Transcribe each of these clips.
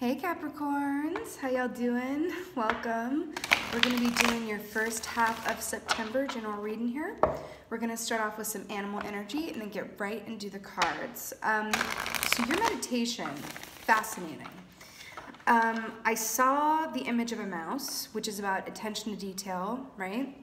Hey Capricorns, how y'all doing? Welcome. We're going to be doing your first half of September general reading here. We're going to start off with some animal energy and then get right into the cards. So your meditation, fascinating. I saw the image of a mouse, which is about attention to detail, right?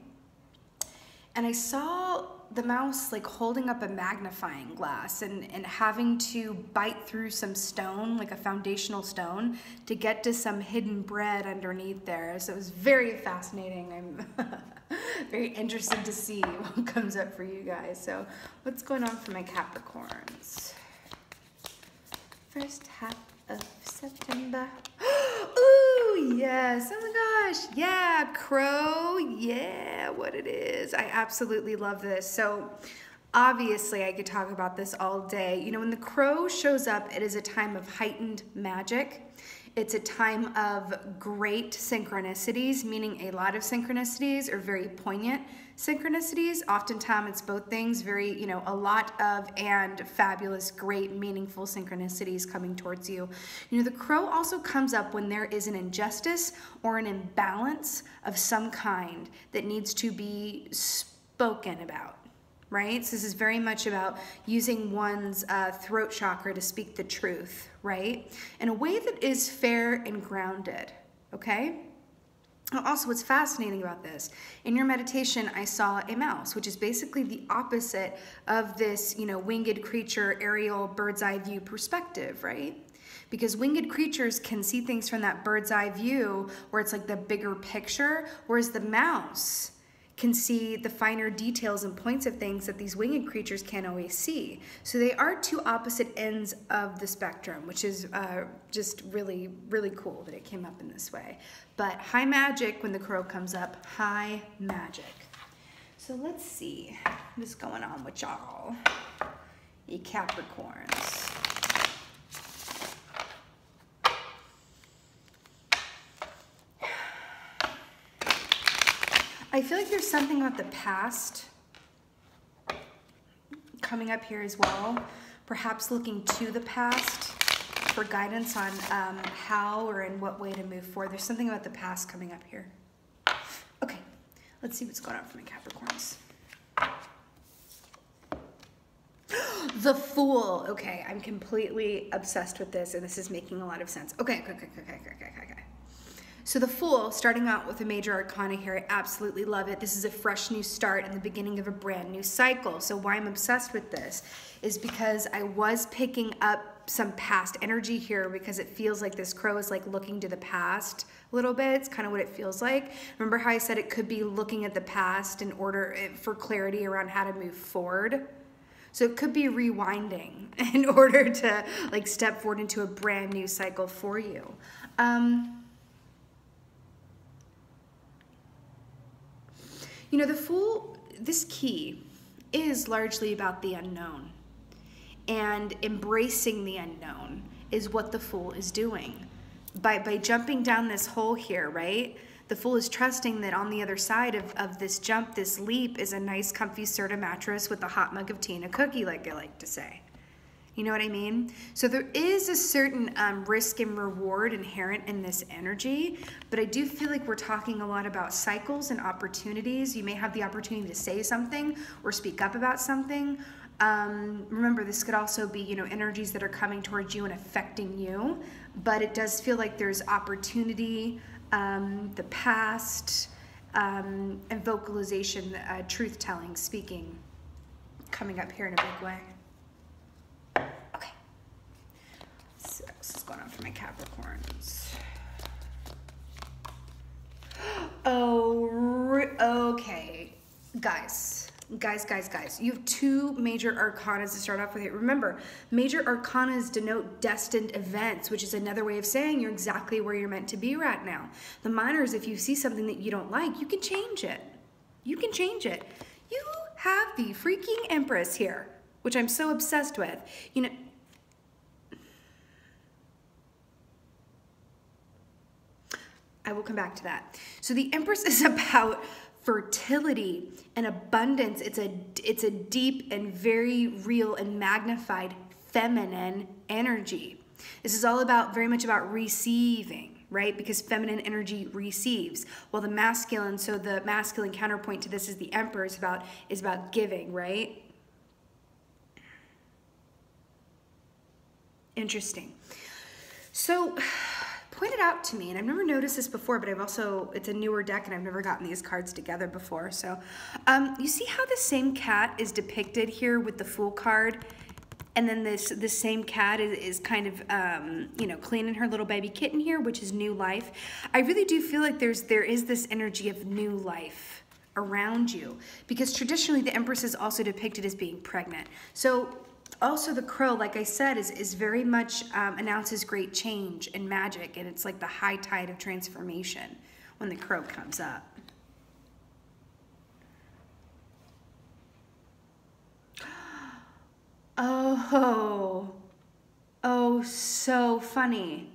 And I saw the mouse like holding up a magnifying glass and having to bite through some stone, like a foundational stone, to get to some hidden bread underneath there. So it was very fascinating. I'm very interested to see what comes up for you guys. So what's going on for my Capricorns? First half of September. Ooh, yes. Oh my gosh. Yeah, crow. Yeah, what it is. I absolutely love this. So obviously I could talk about this all day. You know, when the crow shows up, it is a time of heightened magic. It's a time of great synchronicities, meaning a lot of synchronicities or very poignant synchronicities. Oftentimes it's both things, very, you know, a lot of and fabulous, great, meaningful synchronicities coming towards you. You know, the crow also comes up when there is an injustice or an imbalance of some kind that needs to be spoken about. Right? So this is very much about using one's throat chakra to speak the truth, right? In a way that is fair and grounded, okay? Also, what's fascinating about this, in your meditation, I saw a mouse, which is basically the opposite of this, you know, winged creature, aerial, bird's eye view perspective, right? Because winged creatures can see things from that bird's eye view where it's like the bigger picture, whereas the mouse can see the finer details and points of things that these winged creatures can't always see. So they are two opposite ends of the spectrum, which is just really, really cool that it came up in this way. But high magic when the crow comes up, high magic. So let's see what's going on with y'all, you Capricorns. I feel like there's something about the past coming up here as well. Perhaps looking to the past for guidance on how or in what way to move forward. There's something about the past coming up here. Okay, let's see what's going on for my Capricorns. The Fool. Okay, I'm completely obsessed with this and this is making a lot of sense. Okay. So the Fool, starting out with a major arcana here, I absolutely love it. This is a fresh new start and the beginning of a brand new cycle. So why I'm obsessed with this is because I was picking up some past energy here because it feels like this crow is like looking to the past a little bit. It's kind of what it feels like. Remember how I said it could be looking at the past in order for clarity around how to move forward? So it could be rewinding in order to like step forward into a brand new cycle for you. You know, the Fool, this key is largely about the unknown. And embracing the unknown is what the Fool is doing. By jumping down this hole here, right? The Fool is trusting that on the other side of this jump, this leap, is a nice comfy Serta mattress with a hot mug of tea and a cookie, like I like to say. You know what I mean? So there is a certain risk and reward inherent in this energy, but I do feel like we're talking a lot about cycles and opportunities. You may have the opportunity to say something or speak up about something. Remember, this could also be, you know, energies that are coming towards you and affecting you, but it does feel like there's opportunity, the past, and vocalization, truth-telling, speaking, coming up here in a big way. So this is going on for my Capricorns. Oh, okay. Guys. You have two major arcanas to start off with here. Remember, major arcanas denote destined events, which is another way of saying you're exactly where you're meant to be right now. The minors, if you see something that you don't like, you can change it. You can change it. You have the freaking Empress here, which I'm so obsessed with. You know, I will come back to that. So the Empress is about fertility and abundance. It's a deep and very real and magnified feminine energy. This is all about, very much about receiving, right? Because feminine energy receives. Well, the masculine, so the masculine counterpoint to this is the Emperor, is about giving, right? Interesting. So, pointed out to me, and I've never noticed this before, but it's a newer deck and I've never gotten these cards together before. So, you see how the same cat is depicted here with the Fool card? And then this same cat is kind of, you know, cleaning her little baby kitten here, which is new life. I really do feel like there is this energy of new life around you, because traditionally the Empress is also depicted as being pregnant. So also the crow, like I said, is very much announces great change and magic, and it's like the high tide of transformation when the crow comes up. Oh, so funny.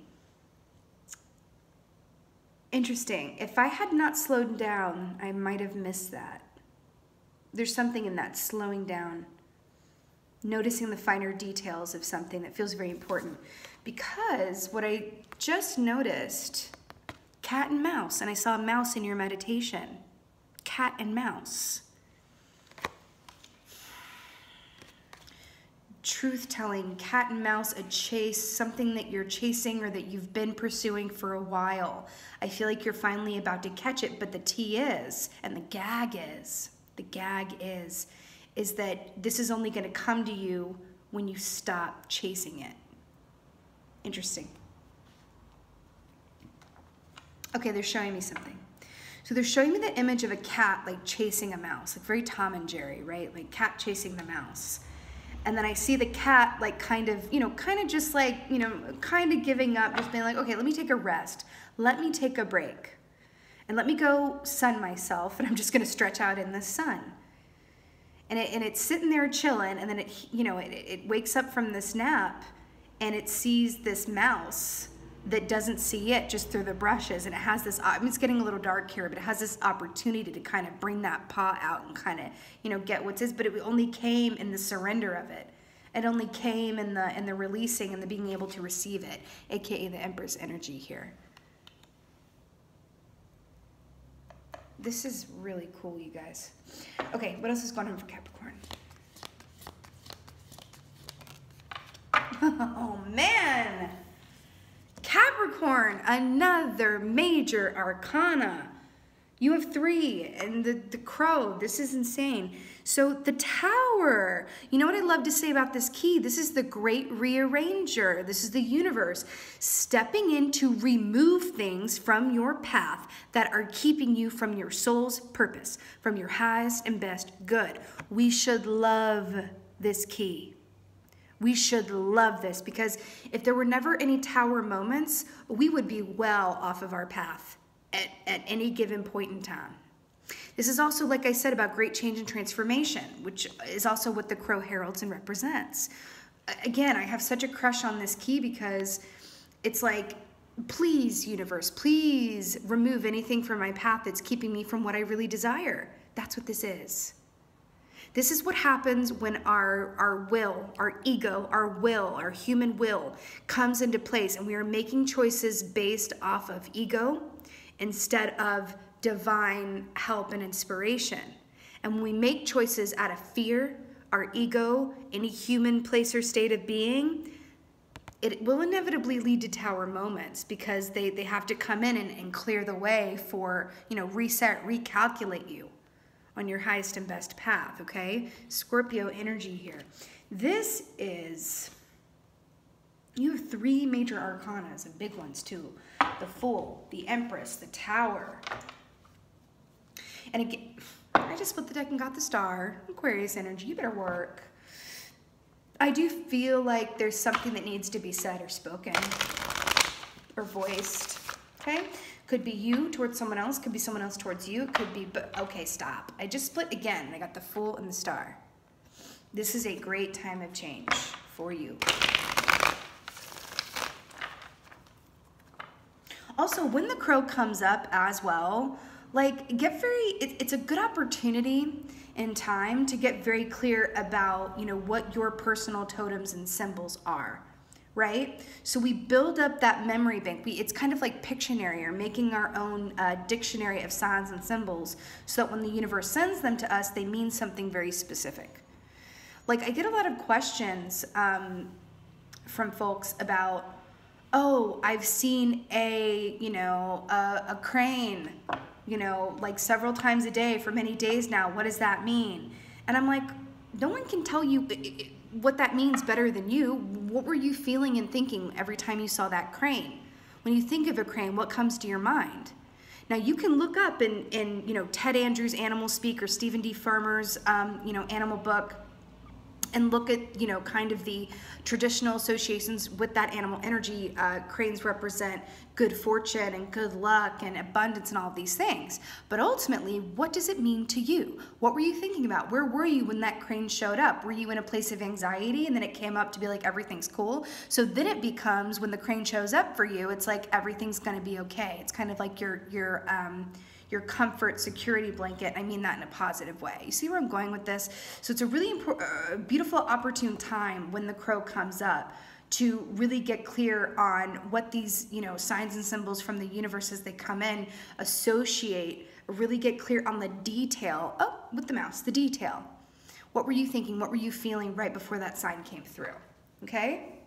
Interesting. If I had not slowed down, I might have missed that. There's something in that slowing down, noticing the finer details of something that feels very important. Because what I just noticed, cat and mouse, and I saw a mouse in your meditation. Cat and mouse. Truth-telling, cat and mouse, a chase, something that you're chasing or that you've been pursuing for a while. I feel like you're finally about to catch it, but the tea is, and the gag is that this is only going to come to you when you stop chasing it. Interesting. Okay, they're showing me something. So they're showing me the image of a cat like chasing a mouse, like very Tom and Jerry, right? Like cat chasing the mouse. And then I see the cat like kind of just like, kind of giving up, just being like, okay, let me take a rest. Let me take a break. And let me go sun myself, and I'm just going to stretch out in the sun. And it's sitting there chilling, and then it wakes up from this nap, and it sees this mouse that doesn't see it just through the brushes, and it has this, I mean, it's getting a little dark here, but it has this opportunity to kind of bring that paw out and kind of, get what's his, but it only came in the surrender of it. It only came in the releasing and the being able to receive it, aka the Empress energy here. This is really cool, you guys. Okay, what else is going on for Capricorn? Oh, man. Capricorn, another major arcana. You have 3, and the crow, this is insane. So the Tower, you know what I love to say about this key? This is the great rearranger. This is the universe stepping in to remove things from your path that are keeping you from your soul's purpose, from your highest and best good. We should love this key. We should love this, because if there were never any Tower moments, we would be well off of our path at any given point in time. This is also, like I said, about great change and transformation, which is also what the crow heralds and represents. Again, I have such a crush on this key because it's like, please, universe, please remove anything from my path that's keeping me from what I really desire. That's what this is. This is what happens when our will, our ego, our will, our human will comes into place, and we are making choices based off of ego instead of divine help and inspiration. And when we make choices out of fear, our ego, any human place or state of being, it will inevitably lead to Tower moments, because they have to come in and clear the way for, reset, recalculate you on your highest and best path, okay? Scorpio energy here. This is, you have 3 major arcanas, and big ones too. The Fool, the Empress, the Tower. And again, I just split the deck and got the Star. Aquarius energy, you better work. I do feel like there's something that needs to be said or spoken or voiced, okay? Could be you towards someone else, could be someone else towards you, it could be, but okay, stop. I just split again. I got the Fool and the Star. This is a great time of change for you. Also, when the crow comes up as well, like, it's a good opportunity in time to get very clear about, what your personal totems and symbols are, right? So we build up that memory bank. It's kind of like Pictionary, or making our own dictionary of signs and symbols, so that when the universe sends them to us, they mean something very specific. Like, I get a lot of questions from folks about, oh, I've seen a crane, like several times a day for many days now. What does that mean? And I'm like, no one can tell you what that means better than you. What were you feeling and thinking every time you saw that crane? When you think of a crane, what comes to your mind? Now, you can look up in Ted Andrews' Animal Speak, or Stephen D. Farmer's animal book, and look at kind of the traditional associations with that animal energy. Cranes represent good fortune and good luck and abundance and all of these things. But ultimately, what does it mean to you? What were you thinking about? Where were you when that crane showed up? Were you in a place of anxiety and then it came up to be like everything's cool? So then it becomes, when the crane shows up for you, it's like everything's going to be okay. It's kind of like your comfort security blanket. I mean that in a positive way. You see where I'm going with this? So it's a really beautiful, opportune time when the crow comes up to really get clear on what these, signs and symbols from the universe as they come in associate, really get clear on the detail. Oh, with the mouse, the detail. What were you thinking? What were you feeling right before that sign came through? Okay?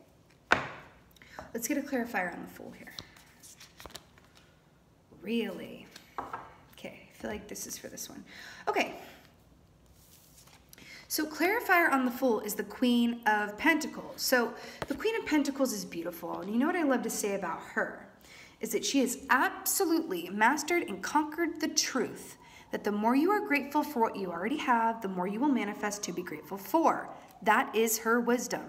Let's get a clarifier on the Fool here. Really? Okay, I feel like this is for this one. Okay. So clarifier on the Fool is the Queen of Pentacles. So the Queen of Pentacles is beautiful. And you know what I love to say about her? Is that she has absolutely mastered and conquered the truth that the more you are grateful for what you already have, the more you will manifest to be grateful for. That is her wisdom.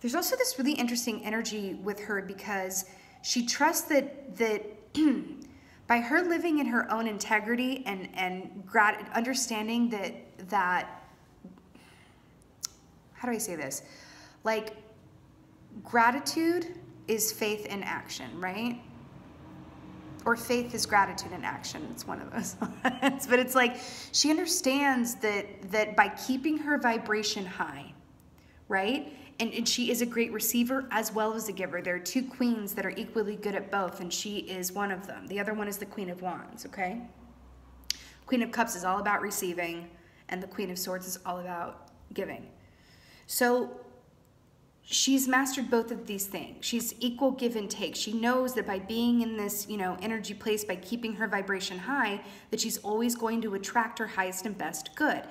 There's also this really interesting energy with her, because she trusts that by her living in her own integrity and understanding that, how do I say this? Like, gratitude is faith in action, right? Or faith is gratitude in action. It's one of those. But it's like, she understands that by keeping her vibration high, right? And she is a great receiver as well as a giver. There are two queens that are equally good at both, and she is one of them. The other one is the Queen of Wands, okay? Queen of Cups is all about receiving, and the Queen of Swords is all about giving. So she's mastered both of these things. She's equal give and take. She knows that by being in this, energy place, by keeping her vibration high, that she's always going to attract her highest and best good.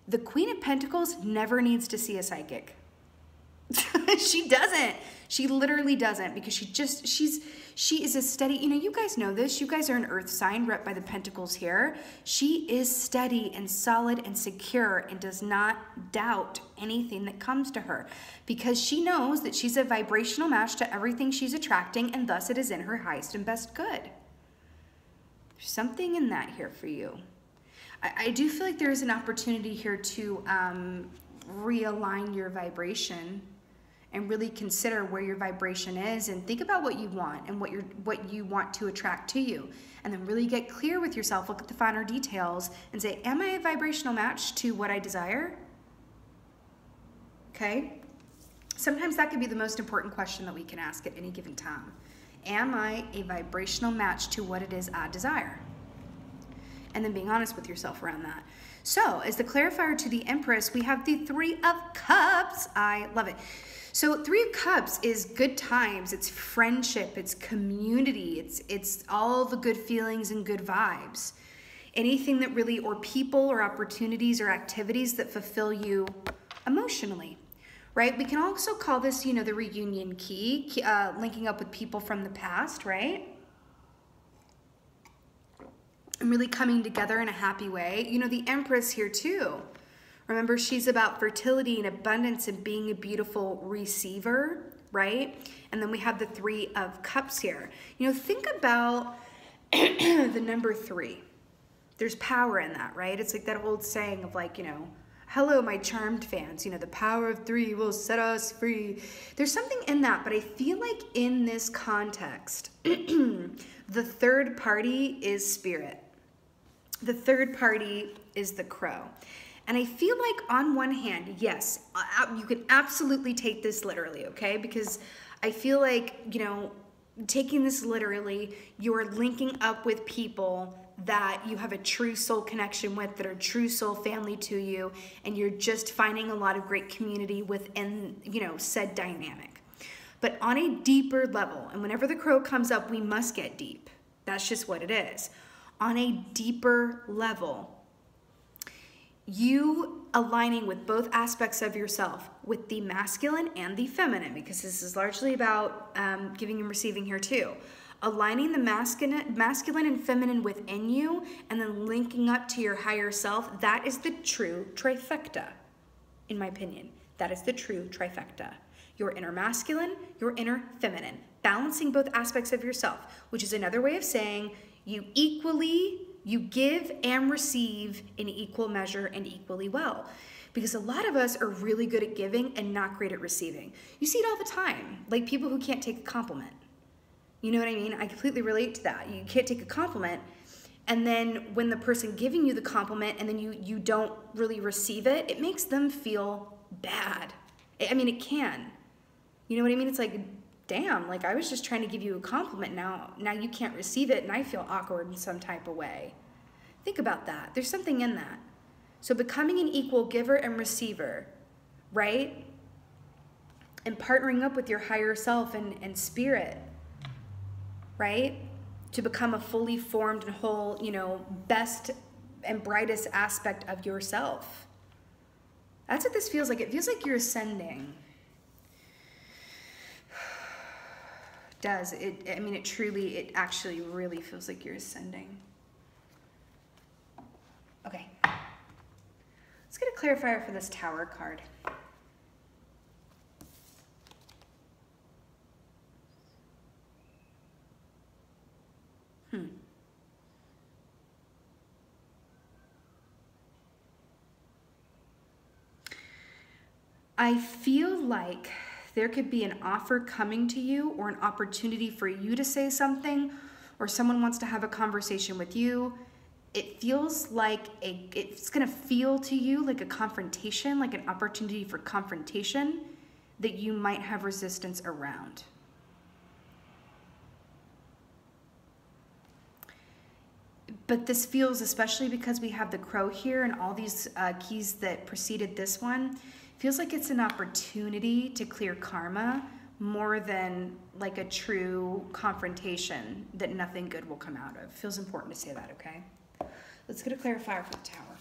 The Queen of Pentacles never needs to see a psychic. She doesn't. She literally doesn't, because she is a steady, you guys know this. You guys are an earth sign rep by the Pentacles here. She is steady and solid and secure and does not doubt anything that comes to her, because she knows that she's a vibrational match to everything she's attracting, and thus it is in her highest and best good. There's something in that here for you. I do feel like there is an opportunity here to realign your vibration and really consider where your vibration is, and think about what you want and what you want to attract to you, and then really get clear with yourself. Look at the finer details and say, am I a vibrational match to what I desire? Okay? Sometimes that could be the most important question that we can ask at any given time. Am I a vibrational match to what it is I desire? And then being honest with yourself around that. So, as the clarifier to the Empress, we have the Three of Cups. I love it. So, Three of Cups is good times, it's friendship, it's community, it's all the good feelings and good vibes. Anything that really, or people or opportunities or activities that fulfill you emotionally, right? We can also call this, the reunion key, linking up with people from the past, right? And really coming together in a happy way. The Empress here too. Remember, she's about fertility and abundance and being a beautiful receiver, right? And then we have the Three of Cups here. Think about the number 3. There's power in that, right? It's like that old saying of like, hello, my charmed fans, the power of 3 will set us free. There's something in that, but I feel like in this context, the third party is spirit. The third party is the crow. And I feel like on one hand, yes, you can absolutely take this literally, okay? Because I feel like, you know, taking this literally, you're linking up with people that you have a true soul connection with, that are true soul family to you, and you're just finding a lot of great community within, you know, said dynamic. But on a deeper level, and whenever the crow comes up, we must get deep. That's just what it is. On a deeper level, you aligning with both aspects of yourself, with the masculine and the feminine, because this is largely about giving and receiving here too. Aligning the masculine and feminine within you, and then linking up to your higher self, that is the true trifecta, in my opinion. That is the true trifecta. Your inner masculine, your inner feminine. Balancing both aspects of yourself, which is another way of saying you give and receive in equal measure and equally well. Because a lot of us are really good at giving and not great at receiving. You see it all the time, like people who can't take a compliment. You know what I mean? I completely relate to that. You can't take a compliment, and then when the person giving you the compliment and then you don't really receive it, it makes them feel bad. I mean, it can. You know what I mean? It's like, damn, like I was just trying to give you a compliment, now you can't receive it and I feel awkward in some type of way. Think about that. There's something in that. So becoming an equal giver and receiver, right? And partnering up with your higher self and spirit, right? To become a fully formed and whole, you know, best and brightest aspect of yourself. That's what this feels like. It feels like you're ascending. Does it? I mean, it actually really feels like you're ascending. Okay, let's get a clarifier for this Tower card. I feel like there could be an offer coming to you, or an opportunity for you to say something, or someone wants to have a conversation with you. It feels like it's gonna feel to you like a confrontation, like an opportunity for confrontation that you might have resistance around. But this feels, especially because we have the crow here and all these keys that preceded this one, feels like it's an opportunity to clear karma more than like a true confrontation that nothing good will come out of. Feels important to say that, okay? Let's get a clarifier for the Tower.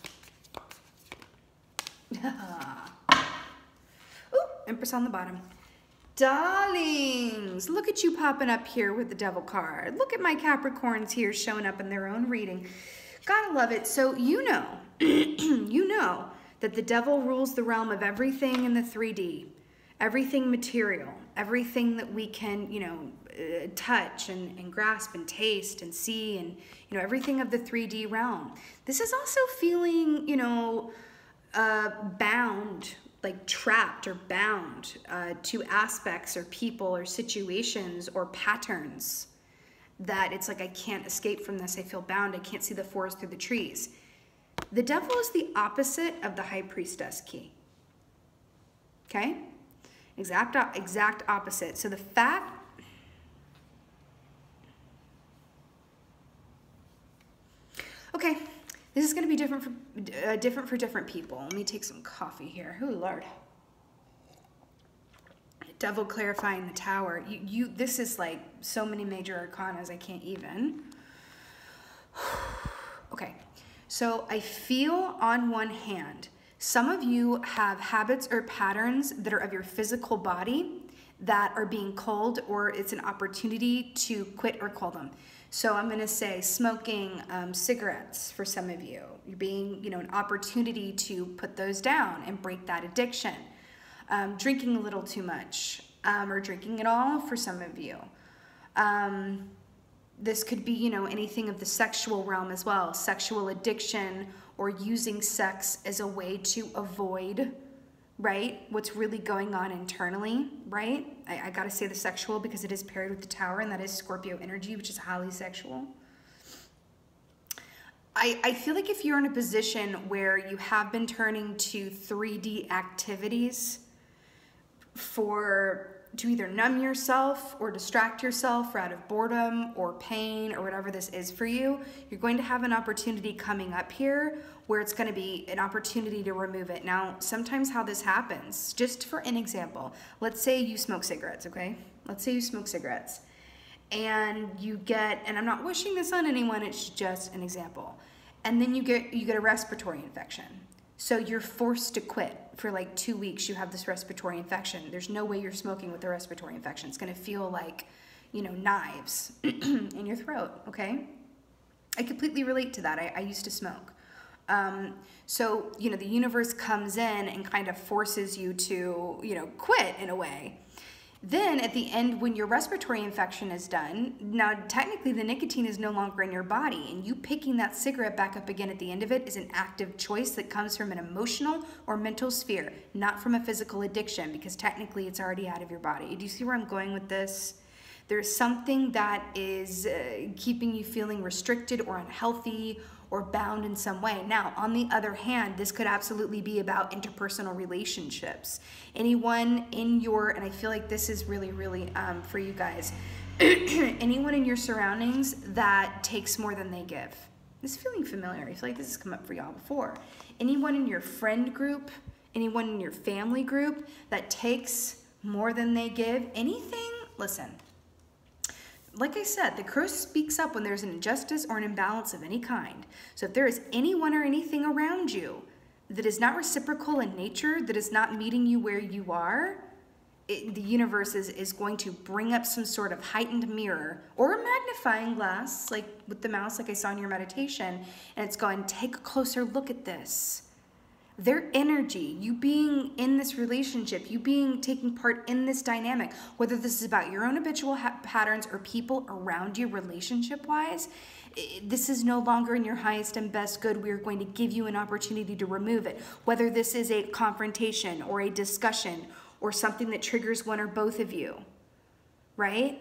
Ooh, Empress on the bottom. Darlings, look at you popping up here with the Devil card. Look at my Capricorns here showing up in their own reading. Gotta love it. So you know, you know that the Devil rules the realm of everything in the 3D, everything material, everything that we can, you know, touch and grasp and taste and see, and, you know, everything of the 3D realm. This is also feeling, you know, bound, like trapped or bound to aspects or people or situations or patterns that it's like, I can't escape from this. I feel bound. I can't see the forest through the trees. The Devil is the opposite of the High Priestess key. Okay? Exact opposite. So the fact... Okay, this is going to be different for different people. Let me take some coffee here. Oh, Lord. Devil clarifying the Tower. This is like so many major arcanas, I can't even. Okay. So I feel on one hand, some of you have habits or patterns that are of your physical body that are being culled, or it's an opportunity to quit or cull them. So I'm going to say smoking cigarettes for some of you. You're being, you know, an opportunity to put those down and break that addiction. Drinking a little too much, or drinking it all for some of you. This could be, you know, anything of the sexual realm as well. Sexual addiction, or using sex as a way to avoid, right, what's really going on internally, right? I gotta say the sexual because it is paired with the Tower, and that is Scorpio energy, which is highly sexual. I feel like if you're in a position where you have been turning to 3D activities to either numb yourself or distract yourself or out of boredom or pain or whatever this is for you, you're going to have an opportunity coming up here where it's going to be an opportunity to remove it. Now, sometimes how this happens, just for an example, let's say you smoke cigarettes, okay? Let's say you smoke cigarettes and you get, and I'm not wishing this on anyone, it's just an example. And then you get a respiratory infection. So you're forced to quit for like 2 weeks. You have this respiratory infection. There's no way you're smoking with a respiratory infection. It's going to feel like, you know, knives in your throat, okay? I completely relate to that. I used to smoke. So, you know, the universe comes in and kind of forces you to, you know, quit in a way. Then at the end, when your respiratory infection is done, now technically the nicotine is no longer in your body, and you picking that cigarette back up again at the end of it is an active choice that comes from an emotional or mental sphere, not from a physical addiction, because technically it's already out of your body. Do you see where I'm going with this? There's something that is keeping you feeling restricted or unhealthy or bound in some way. Now, on the other hand, this could absolutely be about interpersonal relationships. Anyone in your, and I feel like this is really, really for you guys, anyone in your surroundings that takes more than they give. This is feeling familiar. I feel like this has come up for y'all before. Anyone in your friend group, anyone in your family group that takes more than they give, anything, listen. Like I said, the crow speaks up when there's an injustice or an imbalance of any kind. So if there is anyone or anything around you that is not reciprocal in nature, that is not meeting you where you are, the universe is going to bring up some sort of heightened mirror or a magnifying glass, like with the mouse, like I saw in your meditation, and it's going, take a closer look at this. Their energy, you being in this relationship, you taking part in this dynamic, whether this is about your own habitual patterns or people around you relationship-wise, this is no longer in your highest and best good. We are going to give you an opportunity to remove it, whether this is a confrontation or a discussion or something that triggers one or both of you, right?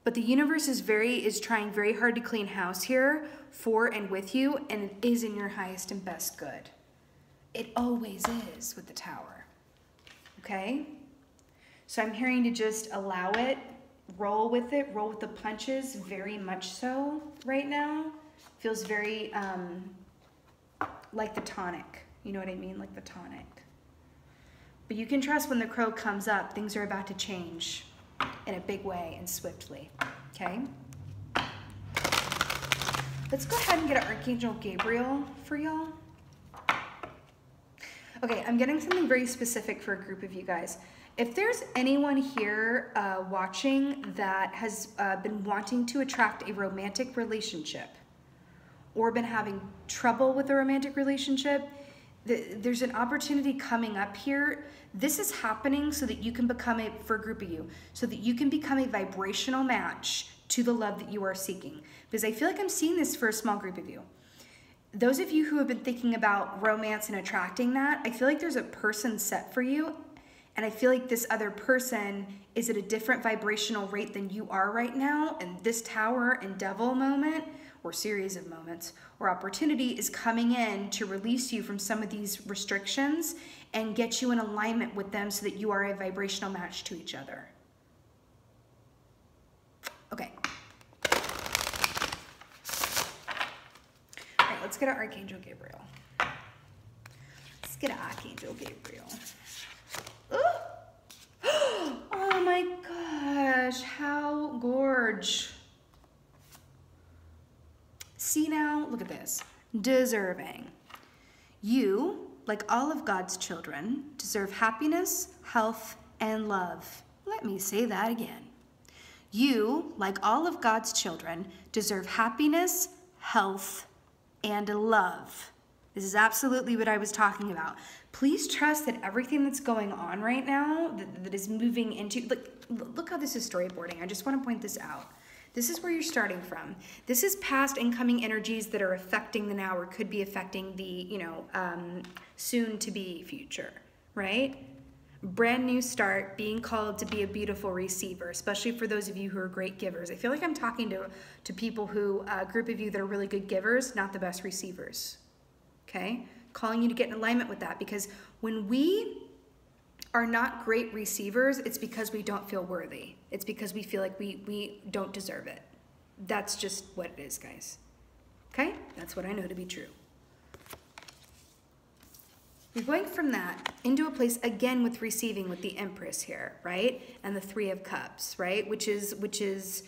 But the universe is trying very hard to clean house here for and with you, and it is in your highest and best good. It always is with the Tower, okay? So I'm hearing to just allow it, roll with the punches, very much so right now. Feels very like the tonic, you know what I mean, like the tonic. But you can trust when the crow comes up, things are about to change in a big way and swiftly, okay? Let's go ahead and get an Archangel Gabriel for y'all. Okay, I'm getting something very specific for a group of you guys. If there's anyone here watching that has been wanting to attract a romantic relationship or been having trouble with a romantic relationship, there's an opportunity coming up here. This is happening so that you can become for a group of you, so that you can become a vibrational match to the love that you are seeking. Because I feel like I'm seeing this for a small group of you. Those of you who have been thinking about romance and attracting that, I feel like there's a person set for you, and I feel like this other person is at a different vibrational rate than you are right now, and this Tower and Devil moment, or series of moments, or opportunity is coming in to release you from some of these restrictions and get you in alignment with them so that you are a vibrational match to each other. Okay. Let's get an Archangel Gabriel. Let's get an Archangel Gabriel. Oh my gosh, how gorge. See now, look at this. Deserving. You, like all of God's children, deserve happiness, health, and love. Let me say that again. You, like all of God's children, deserve happiness, health, and love. This is absolutely what I was talking about. Please trust that everything that's going on right now, that is moving into, look how this is storyboarding. I just want to point this out. This is where you're starting from. This is past incoming energies that are affecting the now or could be affecting the, soon to be future, right? brand new start, being called to be a beautiful receiver, especially for those of you who are great givers. I feel like I'm talking to people who, a group of you that are really good givers, not the best receivers, okay? Calling you to get in alignment with that, because when we are not great receivers, it's because we don't feel worthy. It's because we feel like we don't deserve it. That's just what it is, guys. Okay? That's what I know to be true. You're going from that into a place, again, with receiving, with the Empress here, right? And the Three of Cups, right? Which is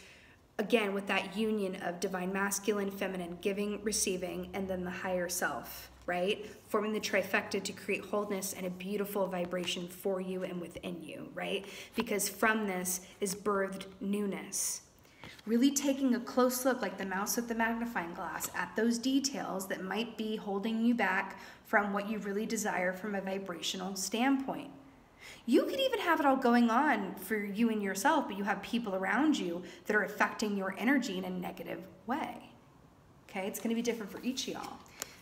again, with that union of divine masculine, feminine, giving, receiving, and then the higher self, right? Forming the trifecta to create wholeness and a beautiful vibration for you and within you, right? Because from this is birthed newness. Really taking a close look, like the mouse with the magnifying glass, at those details that might be holding you back from what you really desire from a vibrational standpoint. You could even have it all going on for you and yourself, but you have people around you that are affecting your energy in a negative way. Okay, it's going to be different for each of y'all.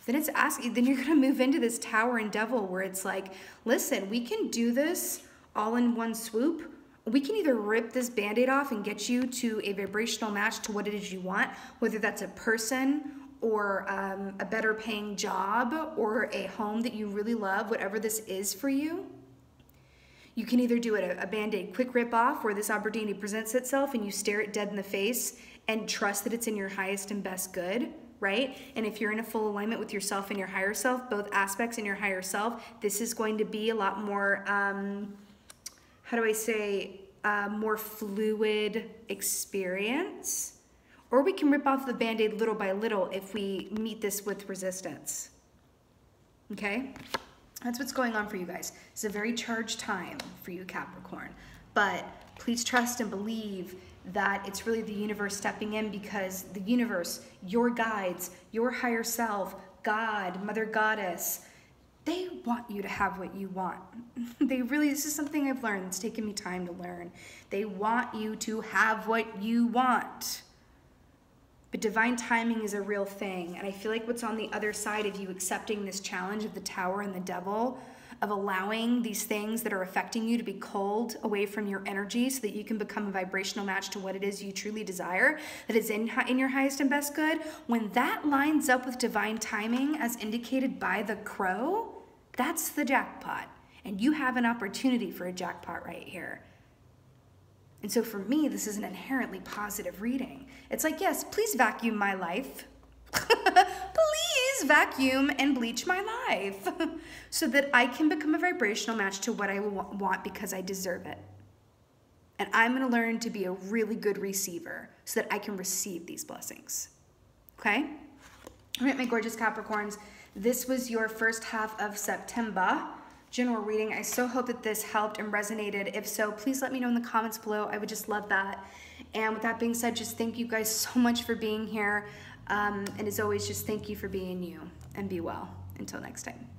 Then it's asking, then you're going to move into this Tower and Devil where it's like, listen, we can do this all in one swoop. We can either rip this Band-Aid off and get you to a vibrational match to what it is you want, whether that's a person or a better paying job or a home that you really love, whatever this is for you. You can either do it a Band-Aid quick rip off where this opportunity presents itself and you stare it dead in the face and trust that it's in your highest and best good, right? And if you're in a full alignment with yourself and your higher self, both aspects in your higher self, this is going to be a lot more, how do I say, more fluid experience. Or we can rip off the Band-Aid little by little if we meet this with resistance. Okay? That's what's going on for you guys. It's a very charged time for you, Capricorn. But please trust and believe that it's really the universe stepping in, because the universe, your guides, your higher self, God, Mother Goddess, they want you to have what you want. They really, this is something I've learned. It's taken me time to learn. They want you to have what you want. But divine timing is a real thing. And I feel like what's on the other side of you accepting this challenge of the Tower and the Devil, of allowing these things that are affecting you to be culled away from your energy so that you can become a vibrational match to what it is you truly desire, that is in your highest and best good, when that lines up with divine timing as indicated by the crow, that's the jackpot. And you have an opportunity for a jackpot right here. And so for me, this is an inherently positive reading. It's like, yes, please vacuum my life. Please vacuum and bleach my life so that I can become a vibrational match to what I want because I deserve it. And I'm going to learn to be a really good receiver so that I can receive these blessings. Okay? All right, my gorgeous Capricorns, this was your first half of September general reading. I so hope that this helped and resonated. If so, please let me know in the comments below. I would just love that. And with that being said, just thank you guys so much for being here. And as always, just thank you for being you, and be well. Until next time.